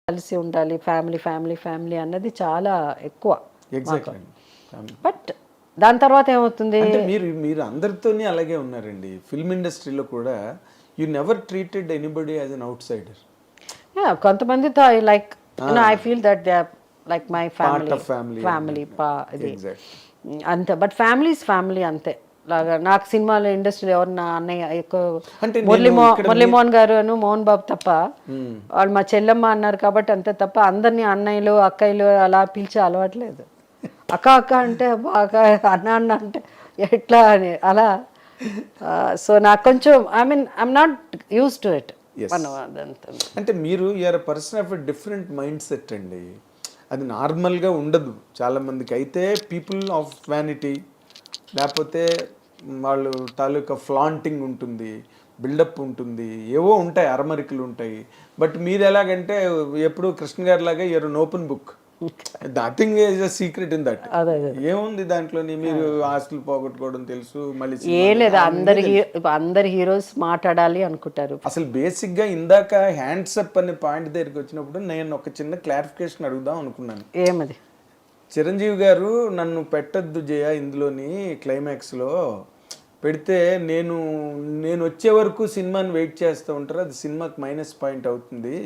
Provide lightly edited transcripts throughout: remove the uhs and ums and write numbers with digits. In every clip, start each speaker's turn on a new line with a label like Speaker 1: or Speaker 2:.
Speaker 1: కలిసి ఉండాలి, family family family అన్నది చాలా ఎక్కువ.
Speaker 2: ఎగ్జాక్ట్లీ.
Speaker 1: బట్ దాని తర్వాత ఏమవుతుంది,
Speaker 2: అంటే మీరు అందరితోనే అలాగే ఉన్నారండి. ఫిల్మ్ ఇండస్ట్రీలో కూడా you never treated anybody as an outsider.
Speaker 1: కొంతమందితో I like I feel that they are like my family. Family ఇది అంతే. బట్ ఫ్యామిలీ ఇస్ ఫ్యామిలీ అంతే. లాగా నాకు సినిమాలో ఇండస్ట్రీలో ఎవరు నా అన్నయ్య ఎక్కువ మురళీమోహన్ గారు అను మోహన్ బాబు తప్ప, వాళ్ళు మా చెల్లెమ్మ అన్నారు కాబట్టి అంతే తప్ప అందరినీ అన్నయ్యలు అక్కయ్యలు అలా పిలిచే అలవాట్లేదు. అక్క అక్క అంటే బాగా, అన్న అన్న అంటే ఎట్లా అని అలా. సో నాకు కొంచెం I'm not used to it.
Speaker 2: అంటే మీరు you are person of a different mindset అండి. అది నార్మల్గా ఉండదు చాలా మందికి. అయితే పీపుల్ ఆఫ్ వ్యానిటీ, లేకపోతే వాళ్ళు తాలూకా ఫ్లాంటింగ్ ఉంటుంది, బిల్డప్ ఉంటుంది, ఏవో ఉంటాయి, అరమరికలు ఉంటాయి. బట్ మీరు ఎలాగంటే ఎప్పుడు కృష్ణ గారి లాగా you are an open book. Nothing is a secret in that. ఏముంది దాంట్లోని? మీరు ఆస్తులు పోగొట్టుకోవడం తెలుసు, మళ్ళీ
Speaker 1: ఏ లేదు. అందరి హీరోస్ మాట్లాడాలి అనుకుంటారు.
Speaker 2: అసలు బేసిక్ గా ఇందాక హ్యాండ్స్ అప్ అనే పాయింట్ దగ్గరికి వచ్చినప్పుడు నేను ఒక చిన్న క్లారిఫికేషన్ అడుగుదాం అనుకున్నాను.
Speaker 1: ఏమది?
Speaker 2: చిరంజీవి గారు నన్ను పెట్టద్దు జయ ఇందులోని క్లైమాక్స్లో పెడితే నేను వచ్చే వరకు సినిమాని వెయిట్ చేస్తూ ఉంటారు, అది సినిమాకి మైనస్ పాయింట్ అవుతుంది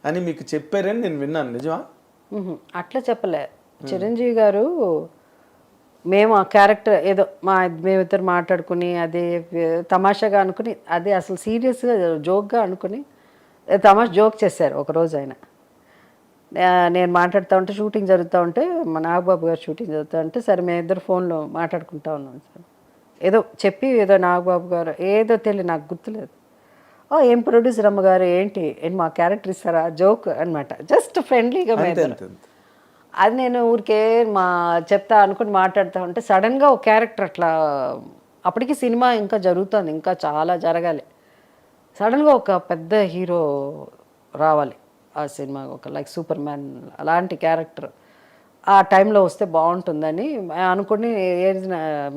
Speaker 2: అని మీకు చెప్పారని నేను విన్నాను. నిజమా?
Speaker 1: అట్లా చెప్పలే చిరంజీవి గారు. మేము ఆ క్యారెక్టర్ ఏదో మేమిద్దరు మాట్లాడుకుని అదే తమాషాగా అనుకుని, అదే అసలు సీరియస్గా జోక్గా అనుకుని జోక్ చేశారు ఒకరోజు ఆయన. నేను మాట్లాడుతూ ఉంటే, షూటింగ్ జరుగుతూ ఉంటే, మా నాగబాబు గారు షూటింగ్ జరుగుతూ ఉంటే, సరే మేమిద్దరు ఫోన్లో మాట్లాడుకుంటా ఉన్నాం సార్. ఏదో చెప్పి ఏదో నాగబాబు గారు ఏదో తెలియదు, నాకు గుర్తులేదు. ఏం ప్రొడ్యూసర్ అమ్మగారు ఏంటి మా క్యారెక్టర్ ఇస్తారా జోక్ అనమాట, జస్ట్ ఫ్రెండ్లీగా మీద. అది నేను ఊరికే చెప్తా అనుకుని మాట్లాడుతూ ఉంటే సడన్గా ఒక క్యారెక్టర్ అట్లా, అప్పటికి సినిమా ఇంకా జరుగుతుంది, ఇంకా చాలా జరగాలి. సడన్గా ఒక పెద్ద హీరో రావాలి ఆ సినిమా, ఒక లైక్ సూపర్ మ్యాన్ అలాంటి క్యారెక్టర్ ఆ టైంలో వస్తే బాగుంటుందని అనుకుని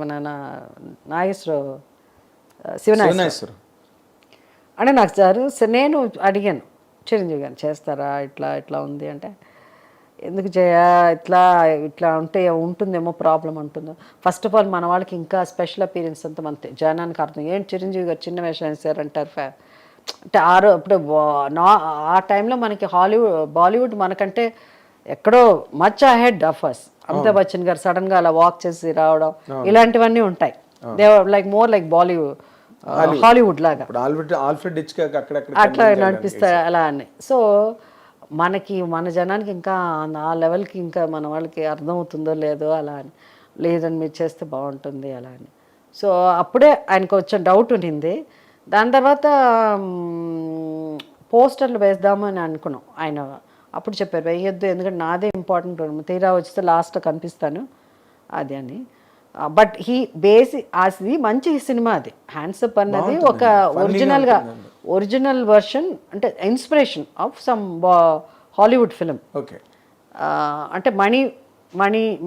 Speaker 1: మన నాగేశ్వరరావు, శివనాగేశ్వరరావు అంటే నాకు సార్ నేను అడిగాను చిరంజీవి గారిని, చేస్తారా ఇట్లా ఇట్లా ఉంది అంటే, ఎందుకు ఇట్లా ఉంటే ఉంటుందేమో ప్రాబ్లం ఉంటుందో. ఫస్ట్ ఆఫ్ ఆల్ మన వాళ్ళకి ఇంకా స్పెషల్ అపీరెన్స్ అంతా మన జనానికి అర్థం, ఏంటి చిరంజీవి గారు చిన్న వేషం వేశారు అంటారు. అంటే ఇప్పుడు ఆ టైంలో మనకి బాలీవుడ్ మనకంటే ఎక్కడో much ahead of us. Amitabh Bachchan గారు సడన్గా అలా వాక్ చేసి రావడం ఇలాంటివన్నీ ఉంటాయి. They like more like Hollywood లాగా అట్లా నడిపిస్తారు అలా అని. సో మన జనానికి ఇంకా ఆ లెవెల్కి ఇంకా మన వాళ్ళకి అర్థమవుతుందో లేదో అలా అని, లేదని మీరు చేస్తే బాగుంటుంది అలా అని. సో అప్పుడే ఆయనకు వచ్చిన డౌట్ ఉండింది. దాని తర్వాత పోస్టర్లు వేద్దామని అనుకున్నాం. ఆయన అప్పుడు చెప్పారు వేయొద్దు, ఎందుకంటే నాదే ఇంపార్టెంట్, తీరా వచ్చితే లాస్ట్లో కనిపిస్తాను అది అని. బట్ అది మంచి సినిమా. అది హ్యాండ్సప్ అన్నది ఒక ఒరిజినల్ వర్షన్, అంటే inspiration of some Hollywood film. అంటే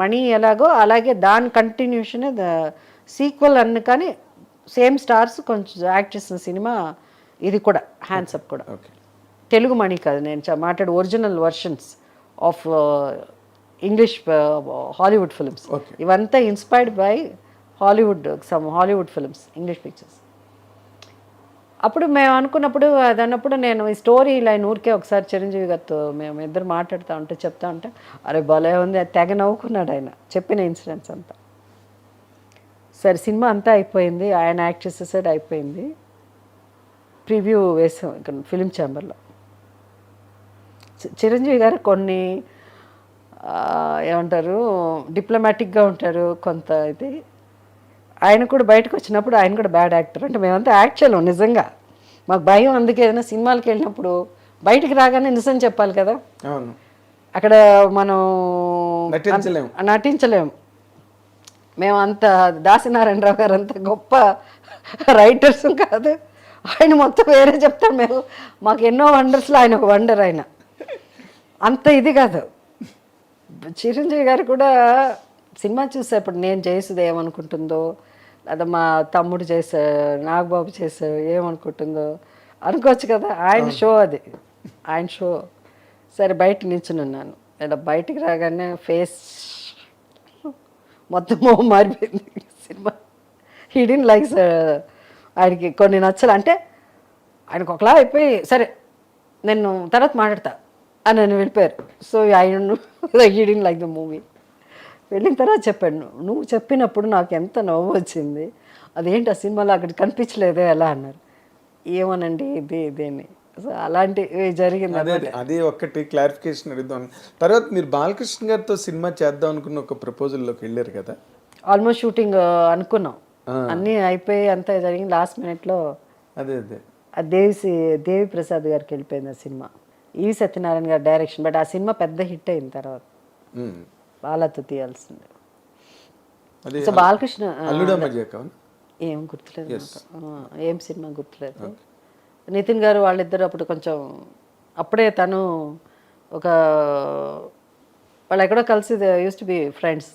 Speaker 1: మణి ఎలాగో అలాగే దాని కంటిన్యూషన్ సీక్వెల్ అన్న, కానీ సేమ్ స్టార్స్ కొంచెం యాక్ట్ చేసిన సినిమా ఇది కూడా, హ్యాండ్సప్ కూడా. తెలుగు మణి కాదు నేను మాట్లాడే original versions of English Hollywood films. ఇవంతా inspired by Hollywood films, English pictures. అప్పుడు మేము అనుకున్నప్పుడు అదన్నప్పుడు నేను ఈ స్టోరీ లైన్ ఊరికే ఒకసారి చిరంజీవి గారితో మేము ఇద్దరు మాట్లాడుతూ ఉంటే చెప్తా ఉంటే, అరే భలే ఉంది, అది తెగ నవ్వుకున్నాడు ఆయన చెప్పిన ఇన్సిడెంట్స్ అంతా. సరే సినిమా అంతా అయిపోయింది, ఆయన యాక్ట్ చేసేసాడు, అయిపోయింది. ప్రివ్యూ వేసాం ఇక్కడ ఫిలిం ఛాంబర్లో. చిరంజీవి గారు కొన్ని ఏమంటారు డిప్లొమాటిక్గా ఉంటారు కొంత. ఇది ఆయన కూడా బయటకు వచ్చినప్పుడు ఆయన కూడా బ్యాడ్ యాక్టర్. అంటే మేమంతా యాక్ట్ చేయలేం నిజంగా, మాకు భయం. అందుకే ఏదైనా సినిమాలకు వెళ్ళినప్పుడు బయటికి రాగానే నిజం చెప్పాలి కదా, అక్కడ మనం నటించలేము. మేము అంత దాసినారాయణరావు గారు అంత గొప్ప రైటర్స్ కాదు, ఆయన మొత్తం వేరే చెప్తాం. మాకు ఎన్నో వండర్స్లో ఆయన ఒక వండర్. ఆయన అంత ఇది కాదు. చిరంజీవి గారు కూడా సినిమా చూసేప్పుడు నేను చేసేది ఏమనుకుంటుందో, లేదా మా తమ్ముడు చేశారు, నాగబాబు చేశారు ఏమనుకుంటుందో అనుకోవచ్చు కదా. ఆయన షో అది, ఆయన షో. సరే బయట నిల్చుని ఉన్నాను. ఇలా బయటికి రాగానే ఫేస్ మొత్తం మొహం మారిపోయింది. సినిమా హిడెన్ లైక్స్ ఆయనకి కొన్ని నచ్చలు, అంటే ఆయనకు ఒకలా అయిపోయి సరే నేను తర్వాత మాట్లాడతా అని నన్ను వెళ్ళిపోయారు. So I hidden like the movie. వెళ్ళిన తర్వాత చెప్పాను, నువ్వు చెప్పినప్పుడు నాకు ఎంత నవ్వు వచ్చింది, అదేంటి ఆ సినిమాలో అక్కడ కనిపించలేదే ఎలా అన్నారు. ఏమోనండి ఇదేని. సో అలాంటివి జరిగింది.
Speaker 2: అదే అదే ఒక్కటి క్లారిఫికేషన్ అడుగుదాం. తర్వాత మీరు బాలకృష్ణ గారితో సినిమా చేద్దాం అనుకున్న ఒక ప్రపోజల్లోకి వెళ్ళారు కదా.
Speaker 1: ఆల్మోస్ట్ షూటింగ్ అనుకున్నాం, అన్నీ అయిపోయి అంతా జరిగింది. లాస్ట్ మినిట్లో
Speaker 2: అదే అదే
Speaker 1: ఆ దేవి ప్రసాద్ గారికి వెళ్ళిపోయింది ఆ సినిమా. ఈ సత్యనారాయణ గారి డైరెక్షన్. బట్ ఆ సినిమా పెద్ద హిట్ అయిన తర్వాత వాళ్ళతో తీయాల్సింది.
Speaker 2: అదే
Speaker 1: సో బాలకృష్ణ
Speaker 2: అల్లుడా మజాకా
Speaker 1: ఏం గుర్తులేదు నాకు. ఏం సినిమా గుర్తులేదు. నితిన్ గారు వాళ్ళిద్దరు అప్పుడు కొంచెం అప్పుడే తను ఒక వాళ్ళు ఎక్కడో కలిసి used to be friends,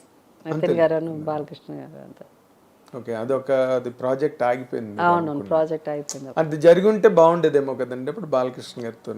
Speaker 1: Nitin గారు బాలకృష్ణ గారు అంతా.
Speaker 2: ఓకే, అది ప్రాజెక్ట్ ఆగిపోయింది.
Speaker 1: అవును, ప్రాజెక్ట్ అయిపోయింది.
Speaker 2: అది జరిగి ఉంటే బాగుండేదేమో కదండి అప్పుడు బాలకృష్ణ గారితో.